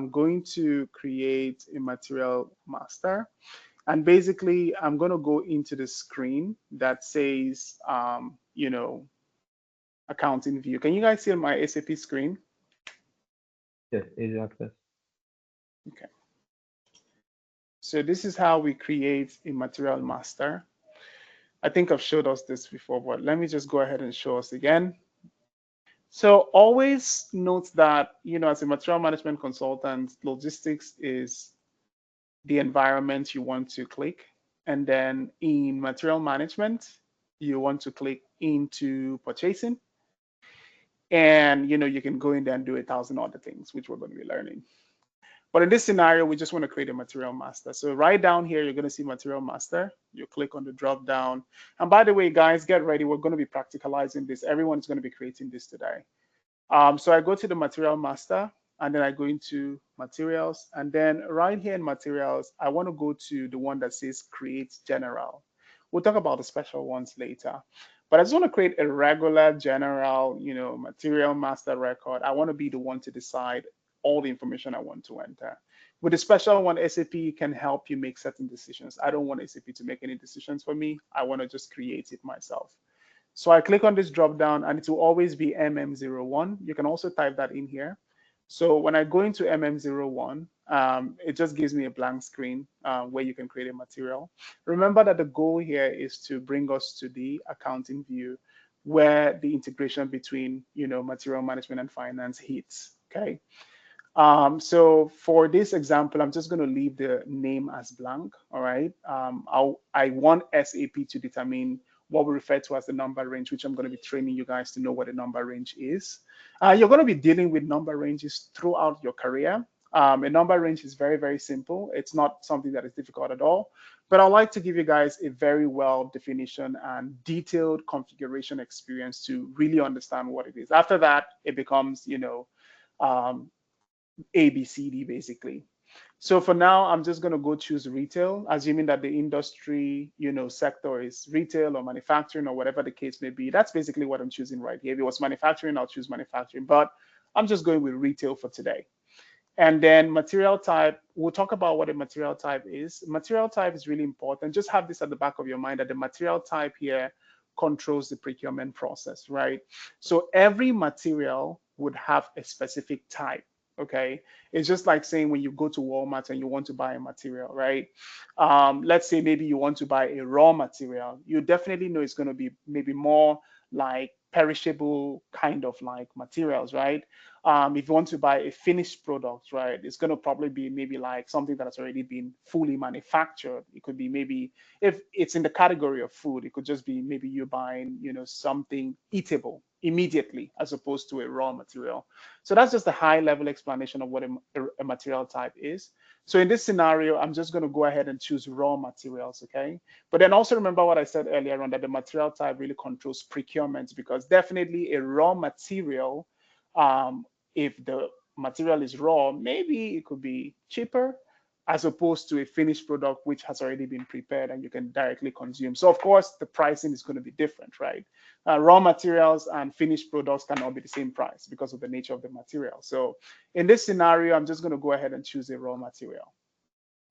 I'm going to create a material master. And basically, I'm going to go into the screen that says, accounting view. Can you guys see my SAP screen? Yes, easy access. Okay. So this is how we create a material master. I think I've showed us this before, but let me just go ahead and show us again. So always note that, as a material management consultant, logistics is the environment you want to click. And then in material management, you want to click into purchasing. And, you can go in there and do 1,000 other things, which we're going to be learning. But in this scenario, we just want to create a material master. So right down here, you're going to see material master. You click on the drop down. And by the way, guys, get ready. We're going to be practicalizing this. Everyone's going to be creating this today. So I go to the material master, and then I go into materials. And then right here in materials, I want to go to the one that says create general. We'll talk about the special ones later. But I just want to create a regular general, material master record. I want to be the one to decide all the information I want to enter. With the special one, SAP can help you make certain decisions. I don't want SAP to make any decisions for me. I want to just create it myself. So I click on this drop down and it will always be MM01. You can also type that in here. So when I go into MM01, it just gives me a blank screen where you can create a material. Remember that the goal here is to bring us to the accounting view where the integration between, material management and finance hits, okay? So for this example, I'm just going to leave the name as blank, all right? I want SAP to determine what we refer to as the number range, which I'm going to be training you guys to know what a number range is. You're going to be dealing with number ranges throughout your career. A number range is very, very simple. It's not something that is difficult at all. But I'd like to give you guys a very well definition and detailed configuration experience to really understand what it is. After that, it becomes, um, A, B, C, D, basically. So for now, I'm just going to go choose retail, assuming that the industry, sector is retail or manufacturing or whatever the case may be. That's basically what I'm choosing right here. If it was manufacturing, I'll choose manufacturing, but I'm just going with retail for today. And then material type, we'll talk about what a material type is. Material type is really important. Just have this at the back of your mind that the material type here controls the procurement process, right? So every material would have a specific type. Okay, it's just like saying when you go to Walmart and you want to buy a material, right? Let's say maybe you want to buy a raw material. You definitely know it's going to be maybe more like perishable kind of like materials, right? If you want to buy a finished product, right, it's going to probably be maybe like something that has already been fully manufactured. It could be maybe if it's in the category of food, it could just be maybe you buying, something eatable immediately as opposed to a raw material. So that's just a high level explanation of what a material type is. So in this scenario, I'm just going to go ahead and choose raw materials, okay? But then also remember what I said earlier on that the material type really controls procurement because definitely a raw material, if the material is raw, maybe it could be cheaper as opposed to a finished product which has already been prepared and you can directly consume. So of course, the pricing is going to be different, right? Raw materials and finished products cannot be the same price because of the nature of the material. So in this scenario, I'm just going to go ahead and choose a raw material.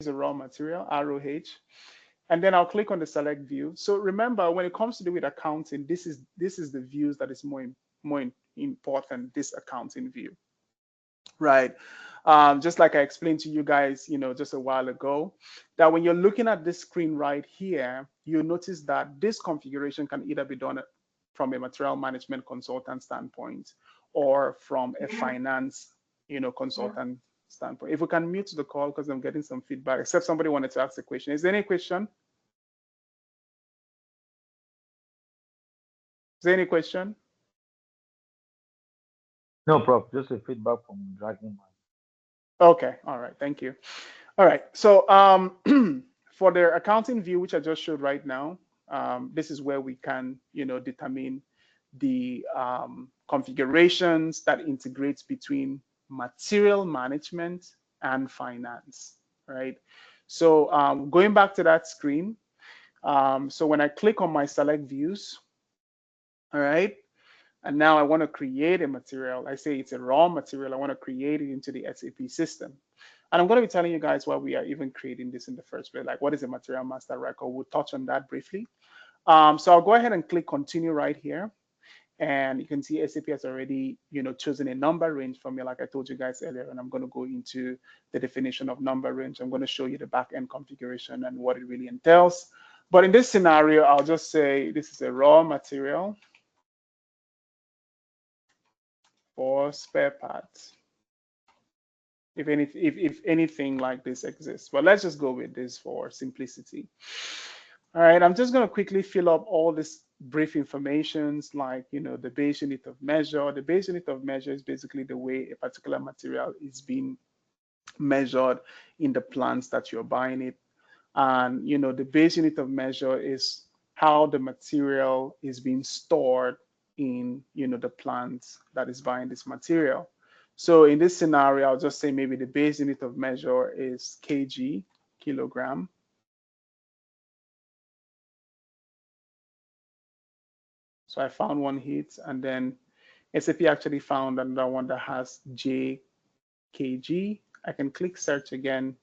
It's a raw material, ROH. And then I'll click on the select view. So remember, when it comes to do with accounting, this is the views that is more important, this accounting view, right? Just like I explained to you guys, just a while ago, that when you're looking at this screen right here, you notice that this configuration can either be done from a material management consultant standpoint or from a finance, consultant standpoint. If we can mute the call because I'm getting some feedback, except somebody wanted to ask a question. Is there any question? Is there any question? No, Prof. Just a feedback from dragging my. Okay, all right, thank you. All right, so for the accounting view, which I just showed right now, this is where we can, determine the configurations that integrates between material management and finance, right? So going back to that screen, so when I click on my select views, all right, And now I want to create a material. I say it's a raw material. I want to create it into the SAP system. And I'm going to be telling you guys why we are even creating this in the first place. Like, what is a material master record? We'll touch on that briefly. So I'll go ahead and click continue right here. And you can see SAP has already, chosen a number range for me, like I told you guys earlier. And I'm going to go into the definition of number range. I'm going to show you the back-end configuration and what it really entails. But in this scenario, I'll just say this is a raw material for spare parts. If anything like this exists. But let's just go with this for simplicity. All right, I'm just going to quickly fill up all this brief informations like, the base unit of measure. The base unit of measure is basically the way a particular material is being measured in the plants that you're buying it. And, the base unit of measure is how the material is being stored in, the plant that is buying this material. So in this scenario, I'll just say maybe the base unit of measure is kg, kilogram. So I found one hit, and then SAP actually found another one that has JKG. I can click search again,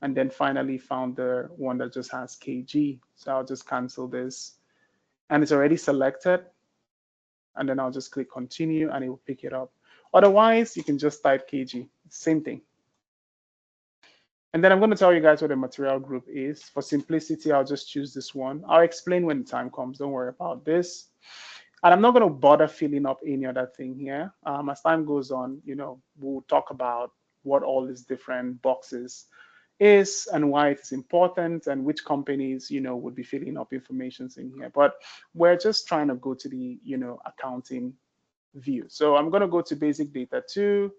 and then finally found the one that just has KG. So I'll just cancel this, and it's already selected. And then I'll just click continue, and it will pick it up. Otherwise, you can just type kg, same thing. And then I'm going to tell you guys what the material group is. For simplicity, I'll just choose this one. I'll explain when the time comes. Don't worry about this. And I'm not going to bother filling up any other thing here. As time goes on, we'll talk about what all these different boxes is and why it's important and which companies, would be filling up information in here. But we're just trying to go to the, accounting view. So I'm going to go to basic data 2,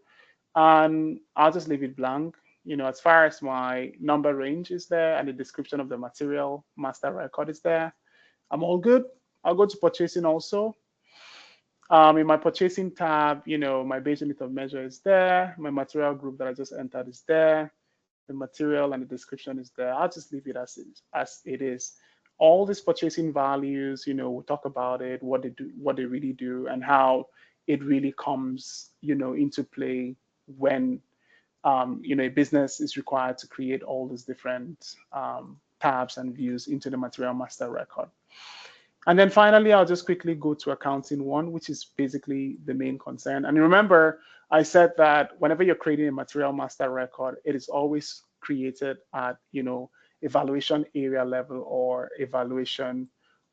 and I'll just leave it blank. As far as my number range is there and the description of the material master record is there, I'm all good. I'll go to purchasing also. In my purchasing tab, my base unit of measure is there. My material group that I just entered is there. The material and the description is there. I'll just leave it as it is. All these purchasing values, we'll talk about it, what they do, what they really do, and how it really comes, into play when, a business is required to create all these different tabs and views into the material master record. And then finally, I'll just quickly go to accounting 1, which is basically the main concern. And remember, I said that whenever you're creating a material master record, it is always created at, evaluation area level or evaluation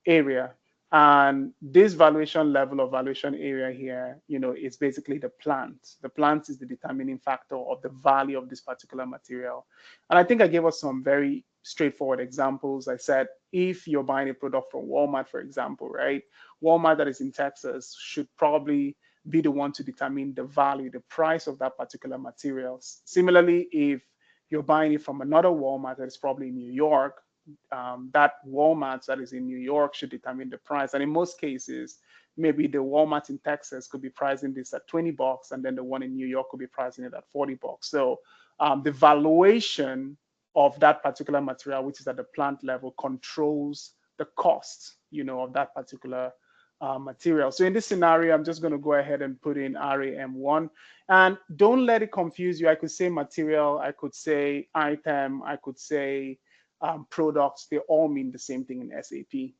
area. And this valuation level or valuation area here, is basically the plant. The plant is the determining factor of the value of this particular material. And I think I gave us some very straightforward examples. I said, if you're buying a product from Walmart, for example, right? Walmart that is in Texas should probably be the one to determine the value, the price of that particular material. Similarly, if you're buying it from another Walmart that is probably in New York, that Walmart that is in New York should determine the price. And in most cases, maybe the Walmart in Texas could be pricing this at $20, and then the one in New York could be pricing it at $40. So the valuation of that particular material, which is at the plant level, controls the cost, of that particular material. So in this scenario, I'm just going to go ahead and put in RAM1, and don't let it confuse you. I could say material, I could say item, I could say products. They all mean the same thing in SAP.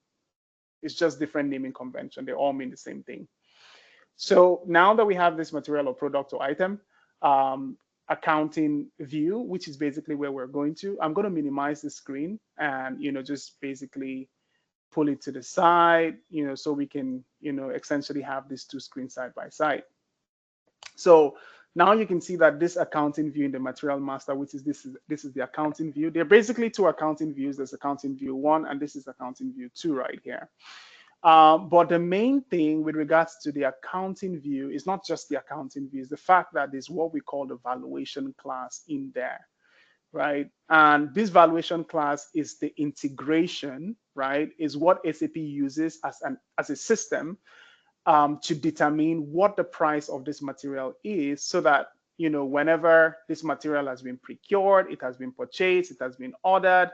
It's just different naming convention. They all mean the same thing. So now that we have this material or product or item, accounting view, which is basically where we're going to, I'm going to minimize the screen and, just basically pull it to the side, so we can, essentially have these two screens side by side. So now you can see that this accounting view in the material master, which is this is the accounting view. There are basically two accounting views. There's accounting view 1, and this is accounting view 2 right here. But the main thing with regards to the accounting view is not just the accounting view, it's the fact that there's what we call the valuation class in there, right? And this valuation class is the integration, right? Is what SAP uses as a system to determine what the price of this material is, so that, whenever this material has been procured, it has been purchased, it has been ordered,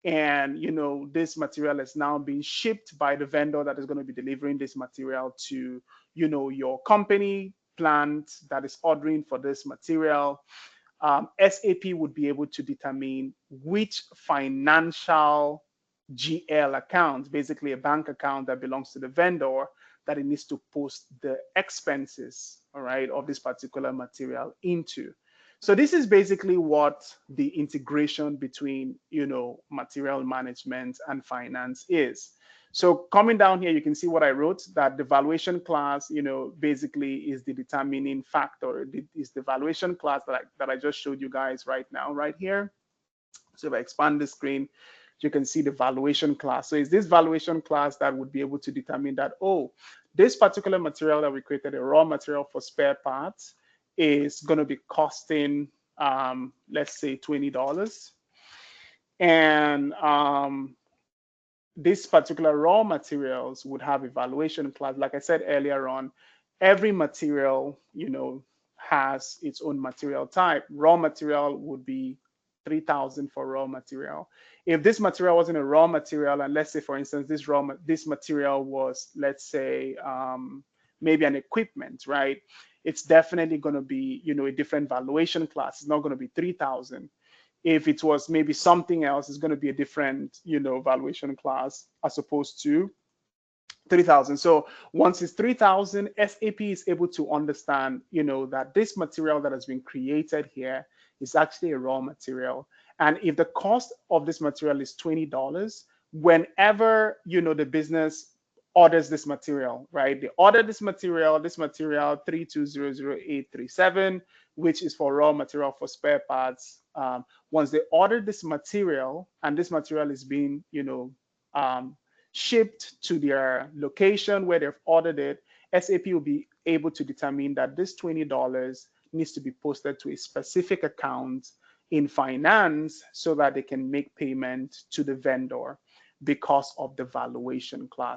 and this material is now being shipped by the vendor that is going to be delivering this material to your company plant that is ordering for this material. SAP would be able to determine which financial GL account, basically a bank account that belongs to the vendor, that it needs to post the expenses, all right, of this particular material into. So this is basically what the integration between, material management and finance is. So coming down here, you can see what I wrote, that the valuation class, basically is the determining factor. It is the valuation class that I just showed you guys right now, right here. So if I expand the screen, you can see the valuation class. So it's this valuation class that would be able to determine that, oh, this particular material that we created, a raw material for spare parts, is going to be costing, let's say, $20. And this particular raw materials would have a valuation class. Like I said earlier on, every material, has its own material type. Raw material would be 3,000 for raw material. If this material wasn't a raw material, and let's say, for instance, this material was, let's say, maybe an equipment, right? It's definitely going to be, a different valuation class. It's not going to be 3,000. If it was maybe something else, it's going to be a different, valuation class as opposed to 3,000. So once it's 3,000, SAP is able to understand, that this material that has been created here is actually a raw material. And if the cost of this material is $20, whenever, the business orders this material, right? They order this material 32000837, which is for raw material for spare parts. Once they order this material and this material is being, shipped to their location where they've ordered it, SAP will be able to determine that this $20 needs to be posted to a specific account in finance so that they can make payment to the vendor because of the valuation class.